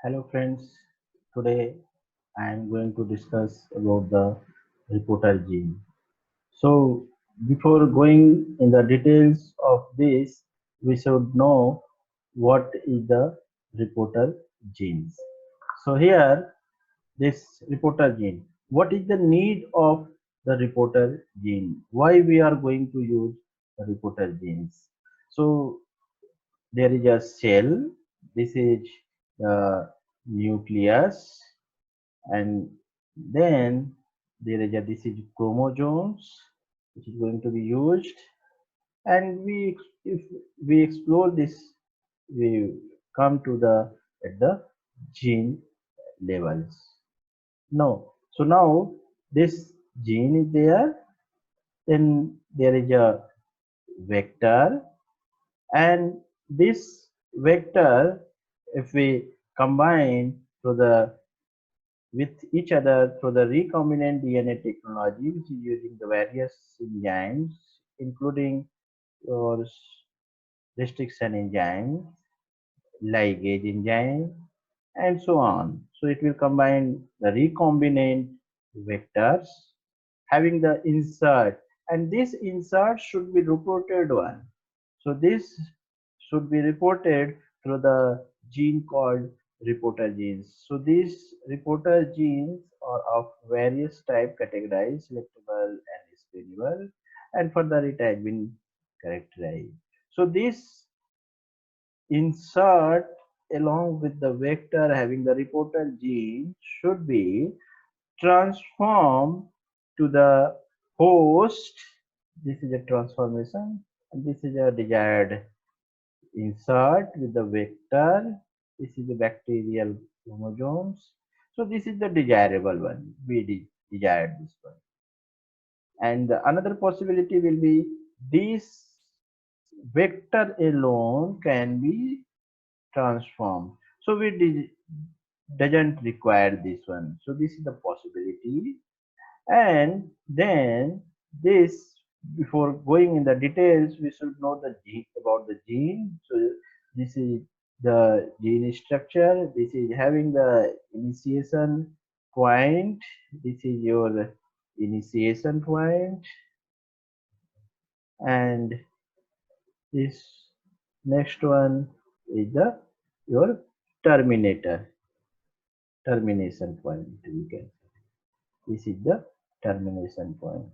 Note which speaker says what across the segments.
Speaker 1: Hello friends, today I am going to discuss about the reporter gene. So before going in the details of this, we should know what is the reporter genes. So here this reporter gene, what is the need of the reporter gene? Why we are going to use the reporter genes? So there is a cell, this is the nucleus, and then there is a this is chromosomes which is going to be used, and if we explore this, we come to the at the gene levels. No, so now this gene is there, then there is a vector, and this vector, if we combine to the with each other through the recombinant DNA technology, which is using the various enzymes including your restriction enzyme, ligase enzyme, and so on. So it will combine the recombinant vectors having the insert, and this insert should be reported one. So this should be reported through the gene called reporter genes. So these reporter genes are of various type categorized, selectable and screenable, and further it has been characterized. So this insert along with the vector having the reporter gene should be transformed to the host. This is a transformation, and this is a desired insert with the vector. This is the bacterial chromosomes. So this is the desirable one. We desired this one. And another possibility will be this vector alone can be transformed. So doesn't require this one. So this is the possibility. And then this, before going in the details, we should know the gene, about the gene. So this is the gene structure. This is having the initiation point. This is your initiation point, and this next one is the your terminator, termination point. We can say this is the termination point.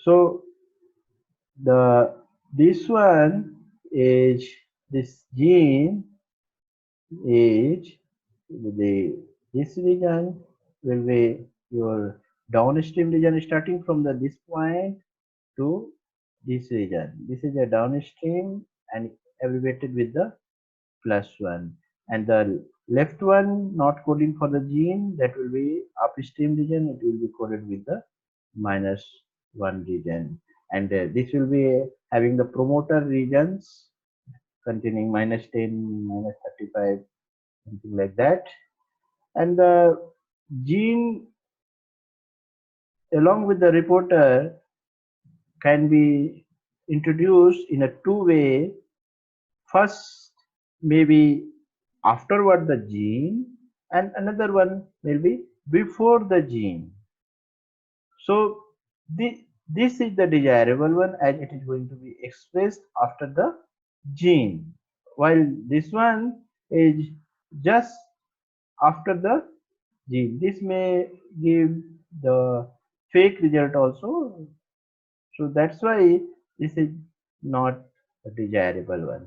Speaker 1: So the this one is this gene is the this region will be your downstream region starting from the this point to this region. This is a downstream and abbreviated with the +1, and the left one not coding for the gene, that will be upstream region, it will be coded with the -1 region, and this will be having the promoter regions containing -10, -35, something like that, and the gene along with the reporter can be introduced in a two-way. First, maybe afterward the gene, and another one will be before the gene. So this is the desirable one, as it is going to be expressed after the gene, while this one is just after the gene. This may give the fake result also. So that's why this is not a desirable one.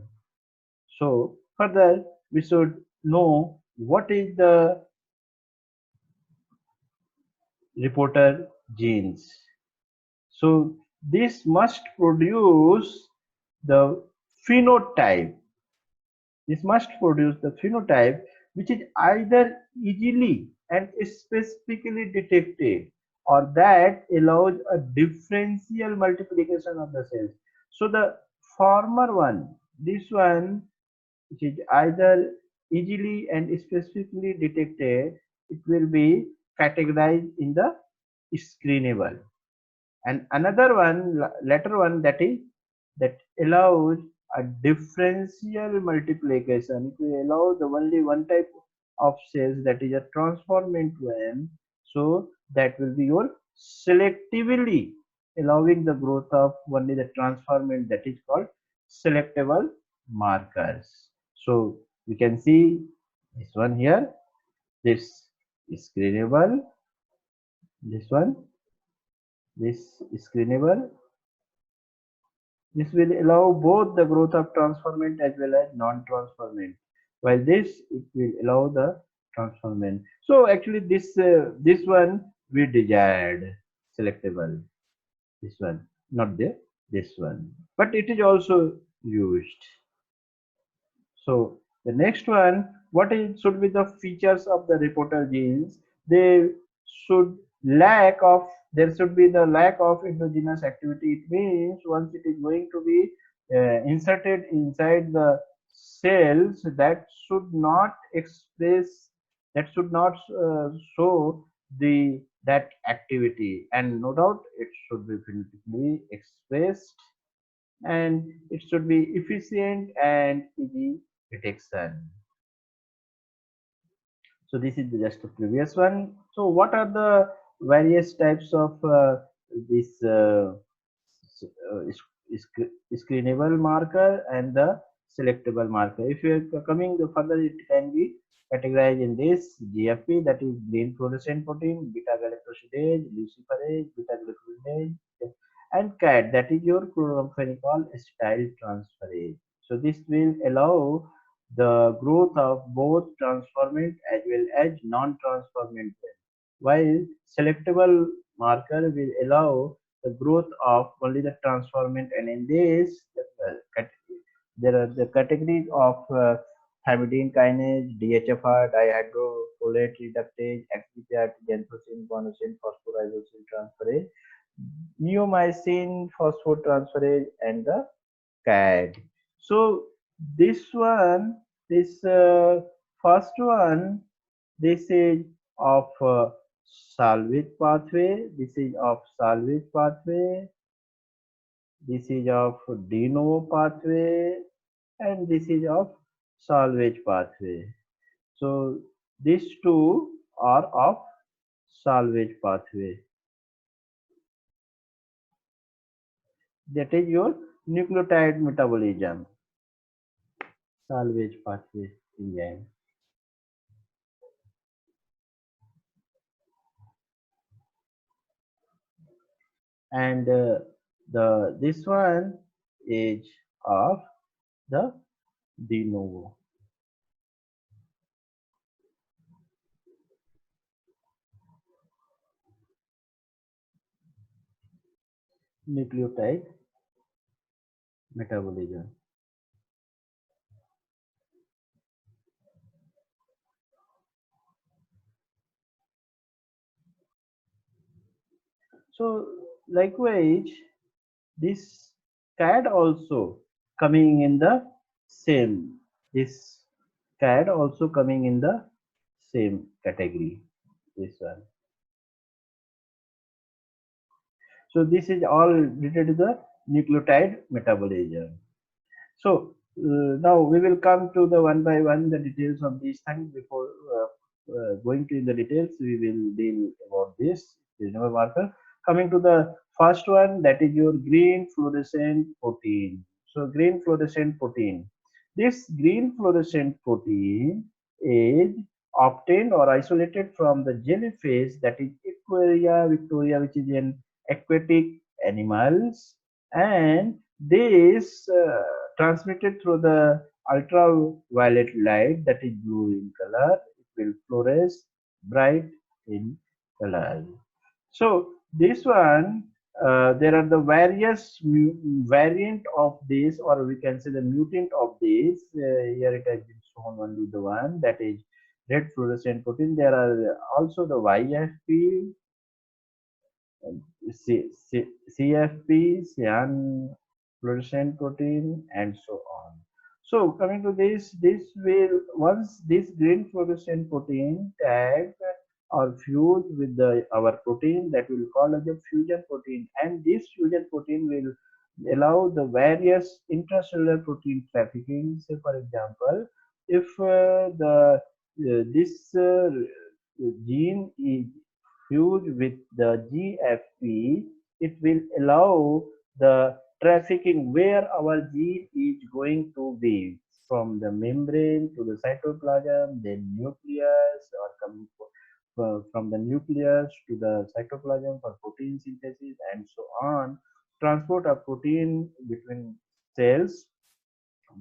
Speaker 1: So further, we should know what is the reporter genes. So this must produce the phenotype. This must produce the phenotype which is either easily and specifically detected, or that allows a differential multiplication of the cells. So the former one, this one, which is either easily and specifically detected, it will be categorized in the screenable, and another one, later one, that is that allows a differential multiplication. It will allow the only one type of cells, that is a transformant one. So that will be your selectively allowing the growth of only the transformant, that is called selectable markers. So we can see this one here, this is screenable, this one, this is screenable. This will allow both the growth of transformant as well as non-transformant. While this, it will allow the transformant. So actually, this one we desired selectable. This one, not this one, but it is also used. So the next one, what is should be the features of the reporter genes? They should lack of there should be the lack of endogenous activity. It means once it is going to be inserted inside the cells, that should not express, that should not show the that activity, and no doubt it should be phonetically expressed, and it should be efficient and easy detection. So this is just a previous one. So what are the various types of this screenable marker and the selectable marker? If you are coming further, it can be categorized in this GFP, that is green fluorescent protein, beta-galactosidase, luciferase, beta-glucuronidase, and CAT, that is your chloramphenicol acetyltransferase. So this will allow the growth of both transformant as well as non-transformant cells, while selectable marker will allow the growth of only the transformant. And in this, there are the categories of thymidine kinase, DHFR, dihydrofolate reductase, XGPRT, xanthosine, guanosine, phosphorylation transferase, neomycin phosphortransferase, and the CAD. So this one, this first one, this is of salvage pathway. This is of salvage pathway. This is of de novo pathway, and this is of salvage pathway. So these two are of salvage pathway. That is your nucleotide metabolism, salvage pathway enzyme. And the this one is of the de novo. Nucleotide metabolism. So likewise, this CAD also coming in the same. This CAD also coming in the same category. This one. So this is all related to the nucleotide metabolism. So now we will come to the one by one the details of these things. Before going to the details, we will deal about this Brijendra marker. Coming to the first one, that is your green fluorescent protein. So green fluorescent protein. This green fluorescent protein is obtained or isolated from the jellyfish, that is Equaria victoria, which is an aquatic animals, and this transmitted through the ultraviolet light, that is blue in color. It will fluoresce bright in color. So this one, there are the various variant of this, or we can say the mutant of this. Here it has been shown only the one, that is red fluorescent protein. There are also the YFP, CFP, cyan fluorescent protein, and so on. So coming to this will, once this green fluorescent protein tag or fused with the our protein, that will call as a fusion protein, and this fusion protein will allow the various intracellular protein trafficking. Say for example, if the this gene is fused with the GFP, it will allow the trafficking where our gene is going to be from the membrane to the cytoplasm, then nucleus, or coming from the nucleus to the cytoplasm for protein synthesis, and so on. Transport of protein between cells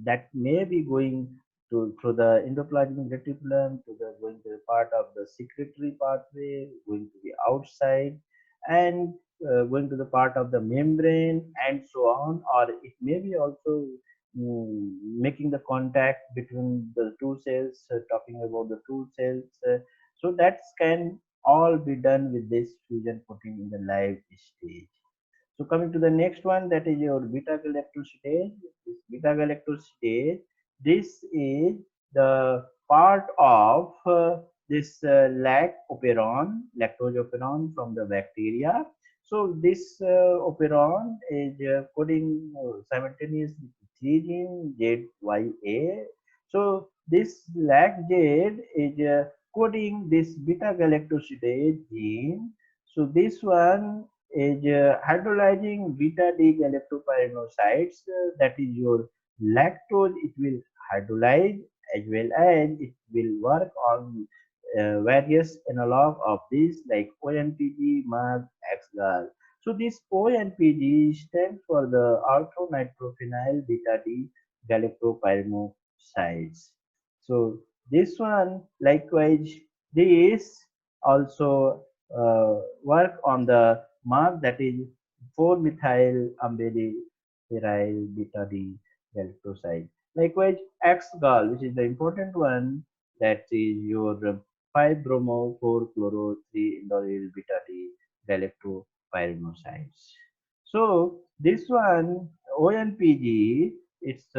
Speaker 1: that may be going to through the endoplasmic reticulum to the going to the part of the secretory pathway, going to the outside, and going to the part of the membrane, and so on. Or it may be also making the contact between the two cells, talking about the two cells. So that can all be done with this fusion protein in the live stage. So coming to the next one, that is your beta-galactosidase. This beta-galactosidase, this is the part of this lactose operon from the bacteria. So this operon is coding simultaneously three genes ZYA. So this LAC-Z is coding this beta-galactosidase gene. So this one is hydrolyzing beta D-galactopyranosides, that is your lactose. It will hydrolyze as well as it will work on various analog of this like ONPG, MAG, XGAL. So this ONPG stands for the orthonitrophenyl beta D galactopyranosides. So this one likewise, this also work on the mark, that is 4-methyl ambidiphenyl beta D galactoside. Likewise, X-gal, which is the important one, that is your 5-bromo 4-chloro 3-indolyl beta D galactopyranosides. So this one ONPG, it's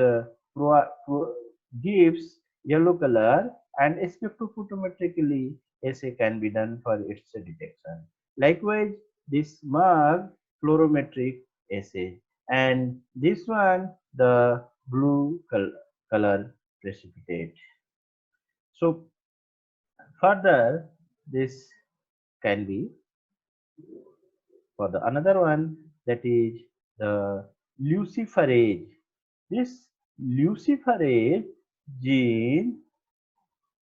Speaker 1: gives yellow color, and spectrophotometrically assay can be done for its detection. Likewise, this mark fluorometric assay, and this one the blue color precipitate. So further, this can be for the another one, that is the luciferase. This luciferase gene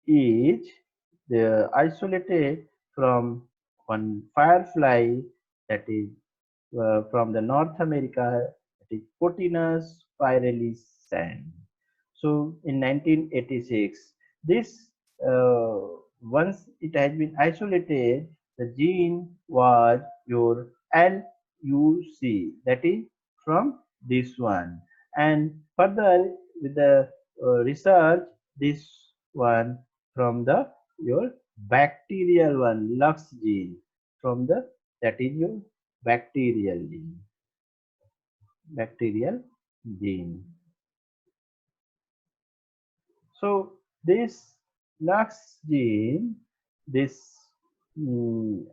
Speaker 1: is isolated from one firefly, that is from the North America, that is Cotinus spiralis sand. So in 1986, this once it has been isolated, the gene was your LUC, that is from this one. And further with the research, this one from the your bacterial one, Lux gene, from the, that is your bacterial gene, bacterial gene. So this Lux gene, this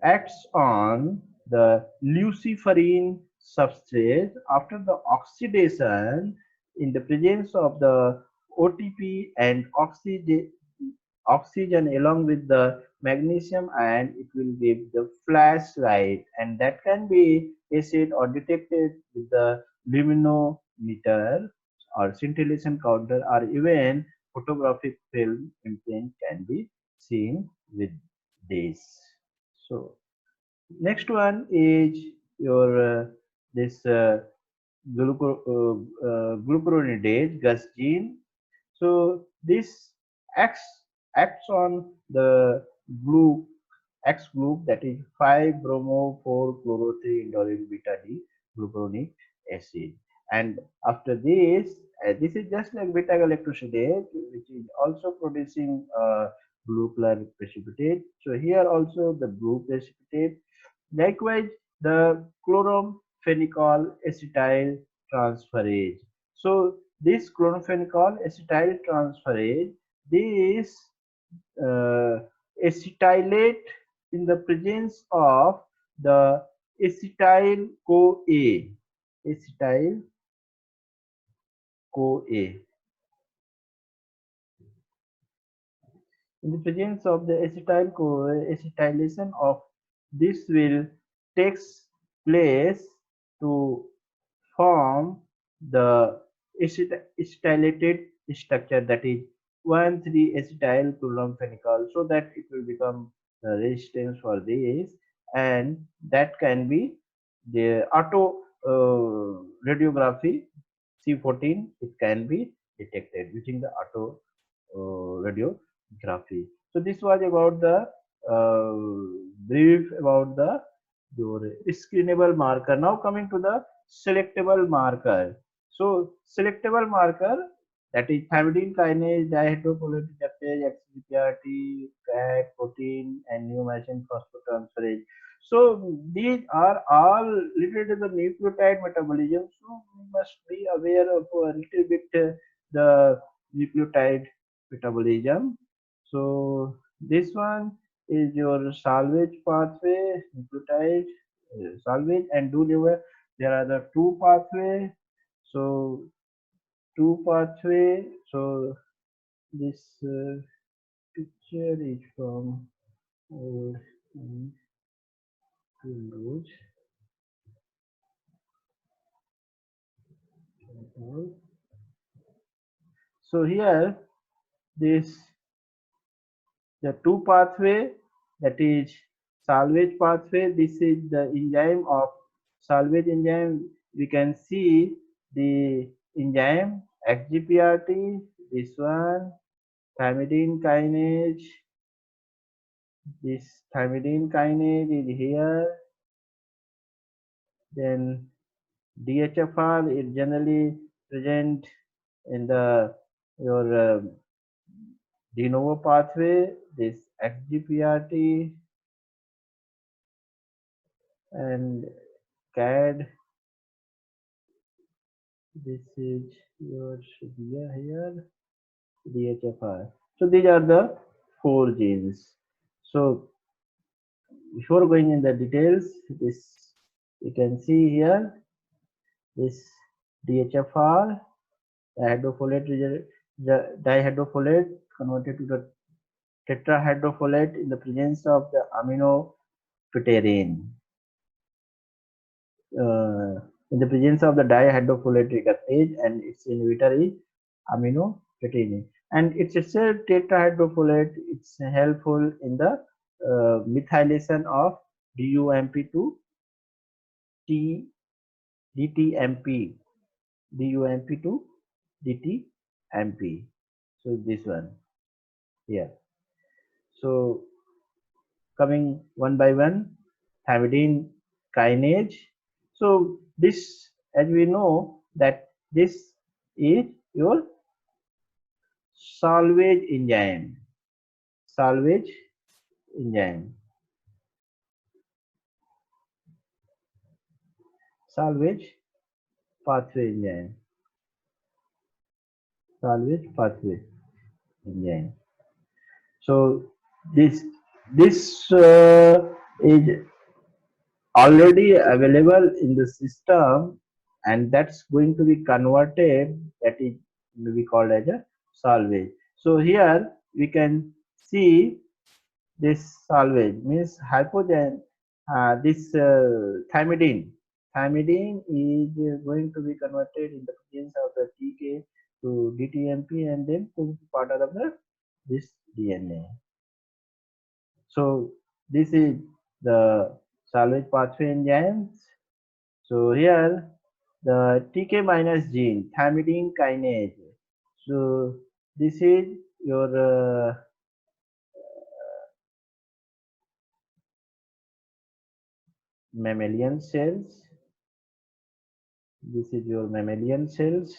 Speaker 1: acts on the luciferin substrate after the oxidation in the presence of the OTP and oxygen along with the magnesium ion. It will give the flashlight, and that can be assayed or detected with the luminometer or scintillation counter, or even photographic film imprint can be seen with this. So next one is your this glucuronidase Gus gene. So this acts on the group X group, that is 5-bromo 4-chloro 3-indolyl beta D glucuronic acid. And after this, this is just like beta galactosidase, which is also producing blue color precipitate. So here also the blue precipitate. Likewise, the chloramphenicol acetyl transferase. So this chloramphenicol acetyl transferase, this acetylate in the presence of the acetyl CoA, acetyl CoA. In the presence of the acetyl-CoA, acetylation of this will takes place to form the acetylated structure, that is 1,3-acetyl chloramphenicol, so that it will become the resistance for this, and that can be the auto radiography C14, it can be detected using the auto radiography. So this was about the brief about the your screenable marker. Now coming to the selectable marker. So selectable marker, that is thymidine kinase, dihydrofolate receptase, XGPRT, CAT, protein, and neomycin phosphotransferase. So these are all related to the nucleotide metabolism. So we must be aware of a little bit the nucleotide metabolism. So this one is your salvage pathway, nucleotide salvage, and do there are the two pathway. So two pathway. So this picture is from old Windows. So here this the two pathway, that is salvage pathway. This is the enzyme of salvage enzyme. We can see the enzyme XGPRT, this one, thymidine kinase. This thymidine kinase is here. Then DHFR is generally present in the your de novo pathway. This XGPRT and CAD. This is your here DHFR. So these are the four genes. So before going in the details, this you can see here this DHFR dihydrofolate converted to the tetrahydrofolate in the presence of the amino pterine. In the presence of the dihydrofolate recaptase, and its inhibitor is aminoptyrin, and it's a tetrahydrofolate. It's helpful in the methylation of DUMP to T DTMP, DUMP to DTMP. So this one here. So coming one by one, thymidine kinase. So this, as we know, that this is your salvage enzyme, salvage enzyme, salvage pathway enzyme, salvage pathway enzyme. So this is already available in the system, and that's going to be converted, that is we called as a salvage. So here we can see this salvage means hypogen, this thymidine is going to be converted in the presence of the TK to DTMP, and then to part of the this DNA. So this is the salvage pathway enzymes. So here the TK minus gene, thymidine kinase. So this is your mammalian cells. This is your mammalian cells.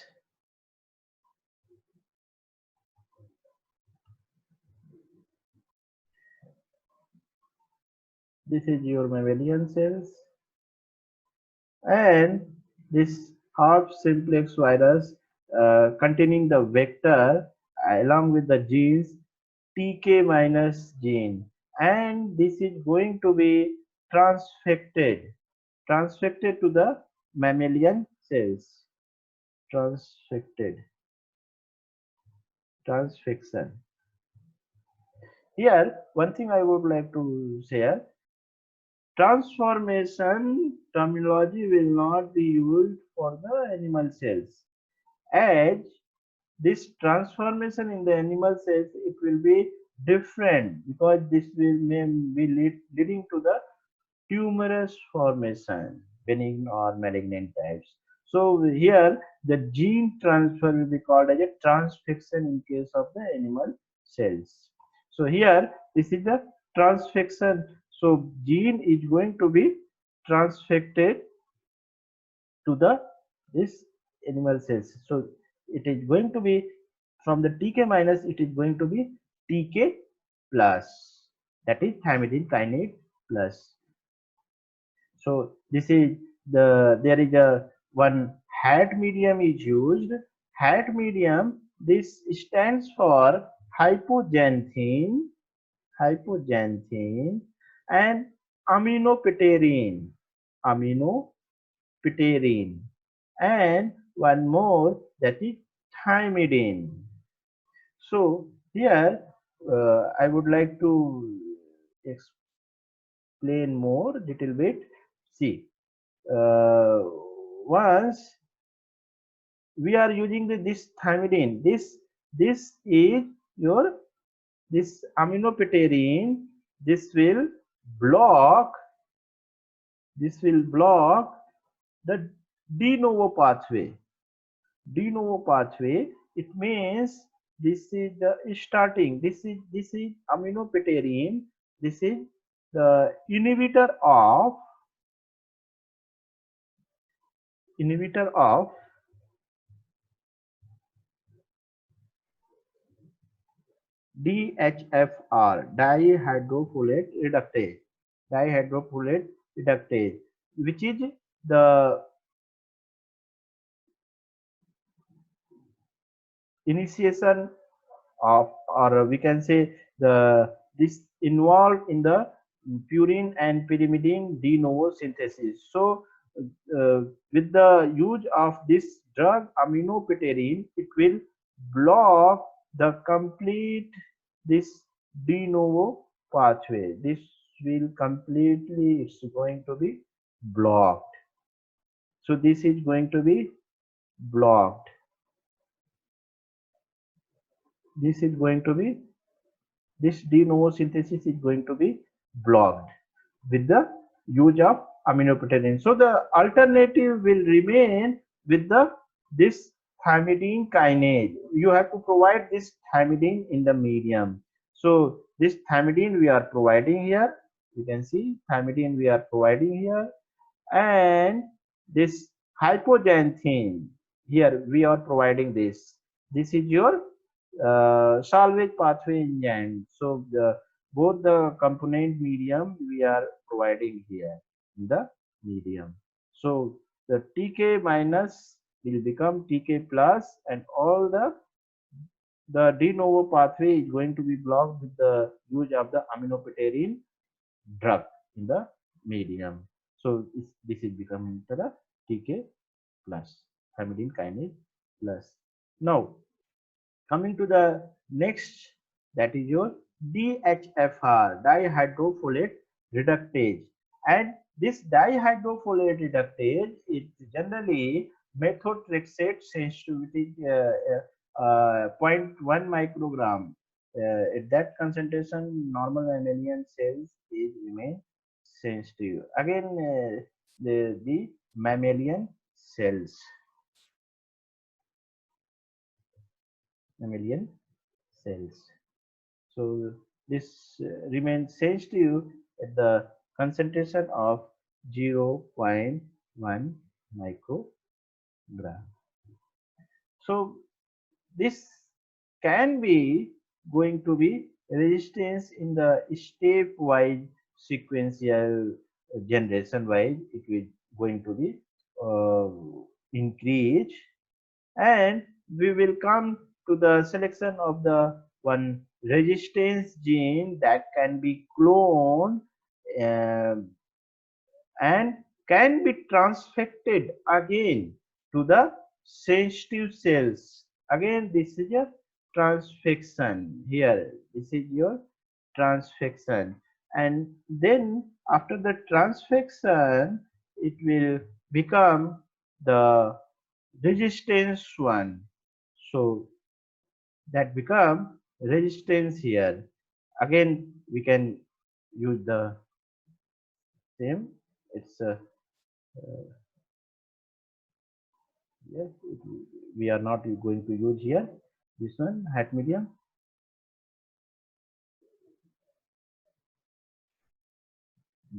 Speaker 1: This is your mammalian cells, and this herpes simplex virus containing the vector along with the genes TK minus gene, and this is going to be transfected to the mammalian cells. transfected, transfection. Here, one thing I would like to share, transformation terminology will not be used for the animal cells, as this transformation in the animal cells, it will be different, because this will may be leading to the tumorous formation, benign or malignant types. So here the gene transfer will be called as a transfection in case of the animal cells. So here this is the transfection. So gene is going to be transfected to the this animal cells. So it is going to be from the TK minus, it is going to be TK plus, that is thymidine kinase plus. So this is there is a one hat medium is used. Hat medium, this stands for hypoxanthine, hypoxanthine and aminopterin, aminopterin, and one more, that is thymidine. So here I would like to explain more little bit. See, uh, once we are using this thymidine, this is your this aminopterin. This will block, this will block the de novo pathway. De novo pathway, it means this is the starting, this is aminopterin, this is the inhibitor of DHFR, dihydrofolate reductase, dihydrofolate reductase, which is the initiation of, or we can say the this involved in the purine and pyrimidine de novo synthesis. So with the use of this drug aminopterin, it will block the complete this de novo pathway. This will completely, it's going to be blocked. So this is going to be blocked. This is going to be, this de novo synthesis is going to be blocked with the use of aminopterin. So the alternative will remain with the this thymidine kinase. You have to provide this thymidine in the medium. So this thymidine we are providing here. You can see thymidine we are providing here, and this hypoxanthine, here we are providing this. This is your salvage pathway enzyme. So both the component medium we are providing here in the medium. So the TK minus will become TK plus, and all the de novo pathway is going to be blocked with the use of the aminopterin drug in the medium. So this is becoming the TK plus, thymidine kinase plus. Now coming to the next, that is your DHFR, dihydrofolate reductase. And this dihydrofolate reductase is generally methotrexate sensitivity 0.1 microgram. At that concentration, normal mammalian cells is remain sensitive. Again, the mammalian cells, mammalian cells. So this remains sensitive at the concentration of 0.1 microgram. So this can be going to be resistance in the stepwise sequential generation wise, it will going to be uh, increase, and we will come to the selection of the one resistance gene that can be cloned and can be transfected again to the sensitive cells. Again, this is your transfection here. This is your transfection, and then after the transfection, it will become the resistance one. So that become resistance here. Again, we can use the same. It's yes, we are not going to use here this one hat medium.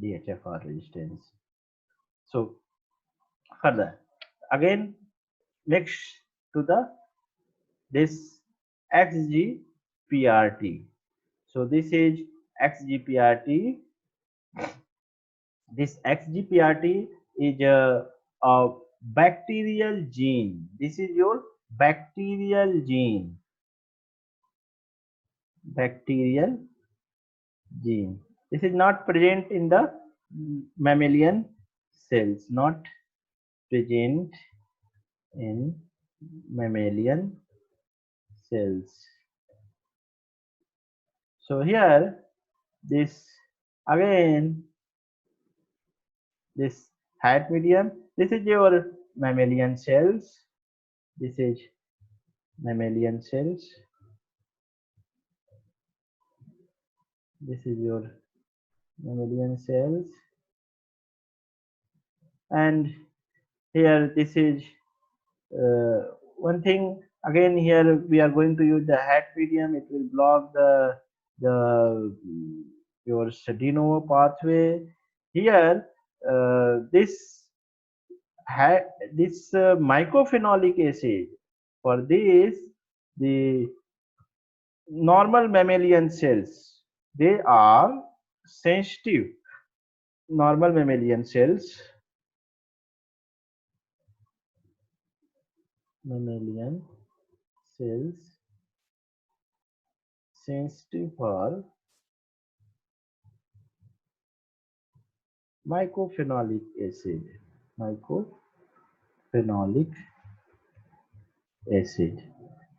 Speaker 1: DHFR resistance. So further again next to the this XGPRT. So this is XGPRT. This XGPRT is a bacterial gene. This is your bacterial gene. Bacterial gene. This is not present in the mammalian cells. Not present in mammalian cells. So here this again this hat medium, this is your mammalian cells, this is mammalian cells, this is your mammalian cells, and here this is one thing. Again here we are going to use the hat medium. It will block the your de novo pathway. Here this mycophenolic acid, for this the normal mammalian cells, they are sensitive. Normal mammalian cells sensitive for mycophenolic acid. Mycophenolic acid.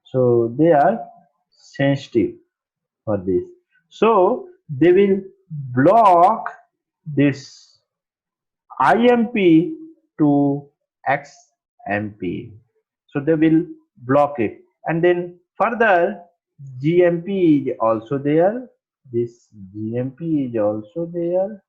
Speaker 1: So they are sensitive for this. So they will block this IMP to XMP. So they will block it, and then further GMP is also there. This GMP is also there.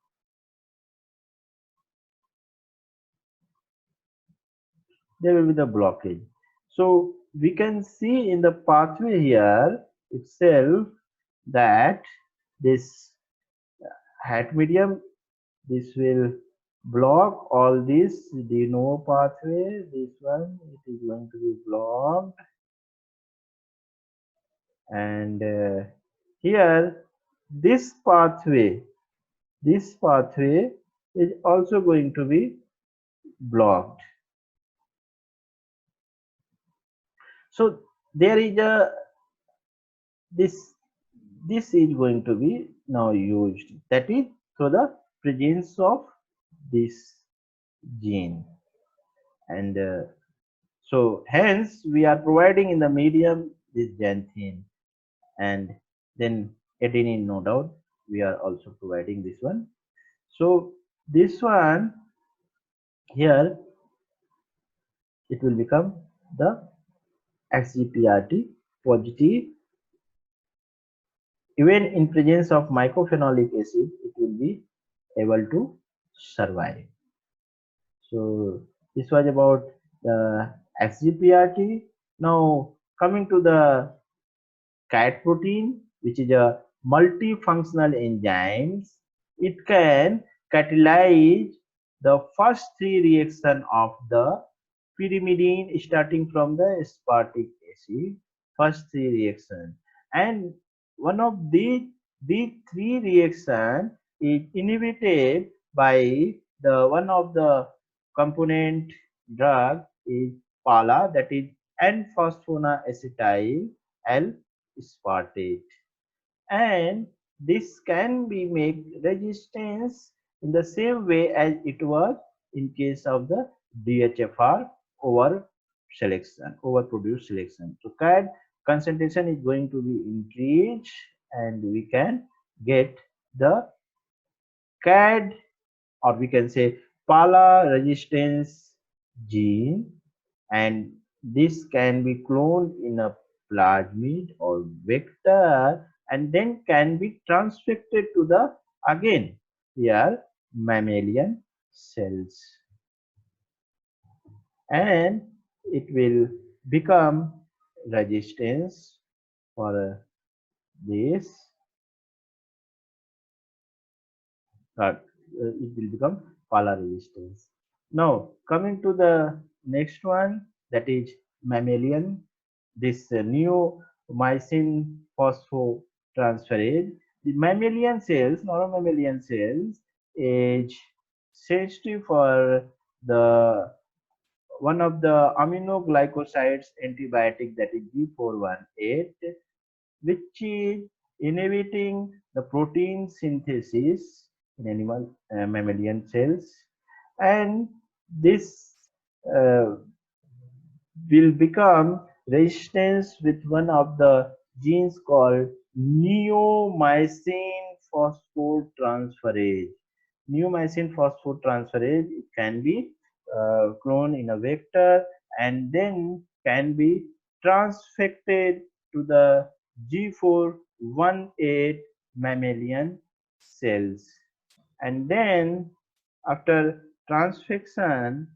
Speaker 1: There will be the blockage. So we can see in the pathway here itself that this hat medium, this will block all this de novo pathway. This one, it is going to be blocked, and here this pathway is also going to be blocked. So there is a this is going to be now used, that is through the presence of this gene, and so hence we are providing in the medium this xanthine, and then adenine, no doubt we are also providing this one. So this one here, it will become the XGPRT positive. Even in presence of mycophenolic acid, it will be able to survive. So this was about the XGPRT. Now coming to the cat protein, which is a multifunctional enzyme. It can catalyze the first three reactions of the pyrimidine starting from the aspartic acid, first three reactions, and one of these three reactions is inhibited by the one of the component drug is PALA, that is N-phosphonacetyl L-aspartate, and this can be make resistance in the same way as it was in case of the DHFR over selection, overproduced selection. So CAD concentration is going to be increased, and we can get the CAD, or we can say pala resistance gene, and this can be cloned in a plasmid or vector and then can be transfected to the, again here, mammalian cells, and it will become resistance for this, it will become pala resistance. Now coming to the next one, that is mammalian, this neomycin phosphotransferase. The mammalian cells, normal mammalian cells, is sensitive for the one of the aminoglycosides antibiotic, that is G418, which is inhibiting the protein synthesis in animal mammalian cells, and this uh, will become resistance with one of the genes called neomycin phosphotransferase. Neomycin phosphotransferase, it can be cloned in a vector and then can be transfected to the G418 mammalian cells, and then after transfection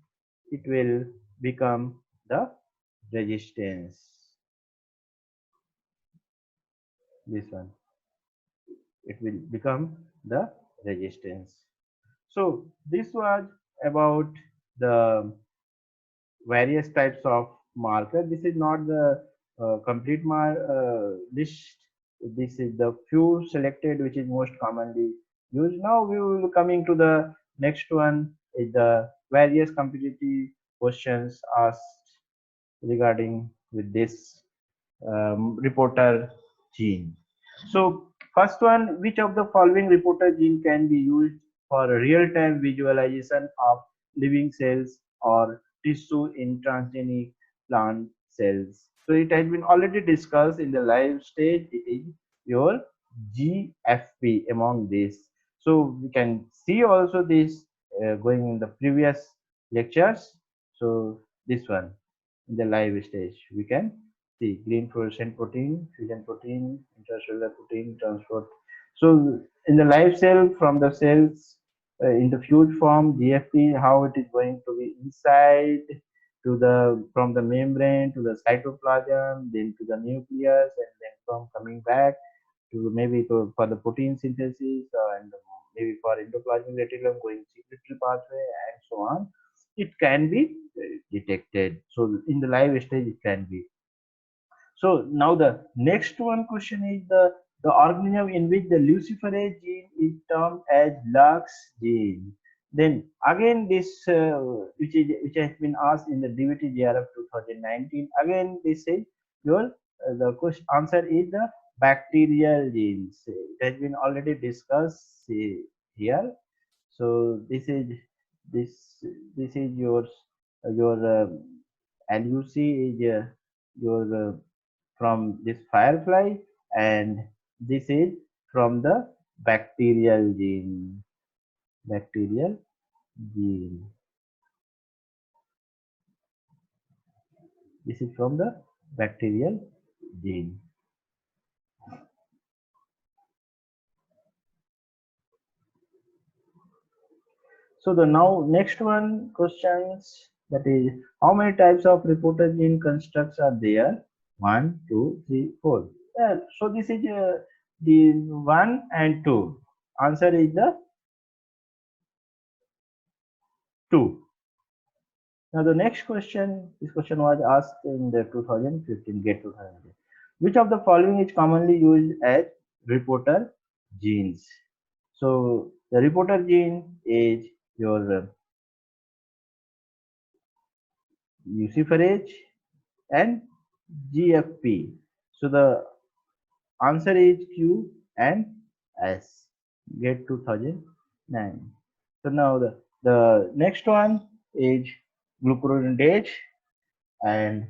Speaker 1: it will become the resistance, this one, it will become the resistance. So this was about the various types of marker. This is not the complete list. This is the few selected which is most commonly used. Now we will coming to the next one, is the various competitive questions asked regarding with this reporter gene. So first one, which of the following reporter gene can be used for real-time visualization of living cells or tissue in transgenic plant cells? So it has been already discussed in the live stage. It is your GFP among these. So we can see also this going in the previous lectures. So this one in the live stage we can see green fluorescent protein, fusion protein, intracellular protein, transport. So in the live cell, from the cells in the fused form, GFP, how it is going to be inside to the, from the membrane to the cytoplasm, then to the nucleus, and then from coming back to maybe for the protein synthesis, and maybe for endoplasmic reticulum going secretory pathway and so on. It can be detected. So in the live stage, it can be. So now the next one question is the organism in which the luciferase gene is termed as Lux gene. Then again this which has been asked in the DVT GRF 2019. Again this is your the question answer is the bacterial genes. It has been already discussed here. So this this is your LUC is your from this firefly, and this is from the bacterial gene. Bacterial gene. This is from the bacterial gene. So the now next one questions, that is how many types of reporter gene constructs are there? 1, 2, 3, 4. So this is the 1 and 2. Answer is the 2. Now the next question, this question was asked in the 2015 GATE 2015. Which of the following is commonly used as reporter genes? So the reporter gene is your luciferase and GFP. So the answer is Q and S. GATE 2009. So now the next one is glucuronidase. and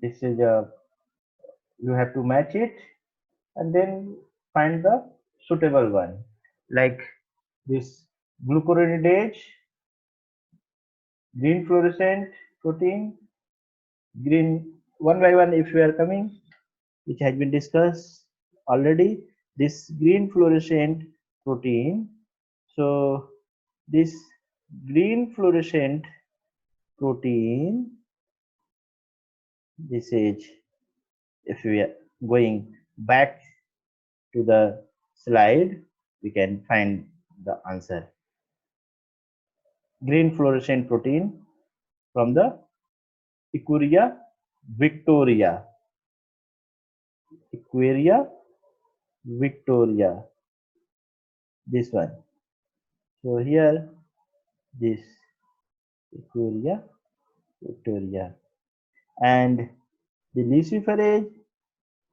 Speaker 1: this is a, you have to match it and then find the suitable one, like this glucuronidase, green fluorescent protein, green, one by one if we are coming, which has been discussed already, this green fluorescent protein. So this green fluorescent protein, this is, if we are going back to the slide, we can find the answer. Green fluorescent protein from the Equaria victoria. Equaria victoria. This one. So here, this Equaria victoria. And the luciferase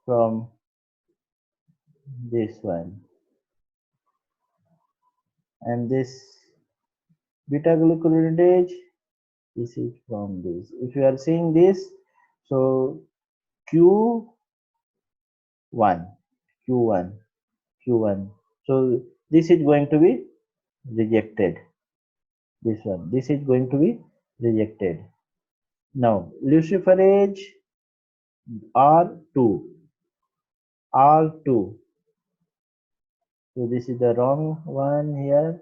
Speaker 1: from this one. And this β-glucuronidase, this is from this. If you are seeing this, so Q1, Q1, Q1. So this is going to be rejected. This one, this is going to be rejected. Now luciferase R2, R2. So this is the wrong one here,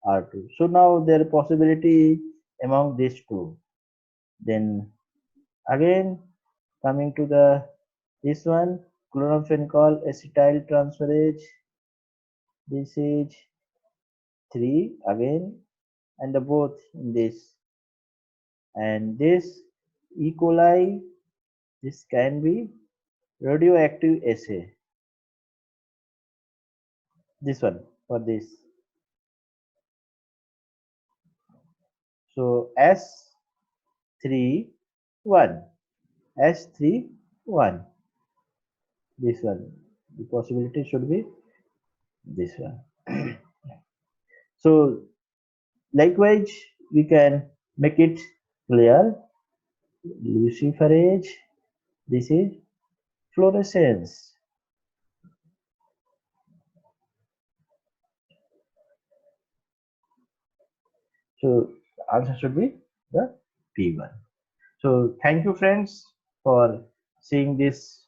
Speaker 1: R2. So now there possibility among these two. Then again coming to the this one, chloramphenicol acetyl transferase. This is 3 again, and the both in this, and this E. coli, this can be radioactive assay. This one for this. So S3 1, S3 1. This one, the possibility should be this one. So likewise we can make it clear. Luciferase, this is fluorescence. So the answer should be the P1. So thank you friends for seeing this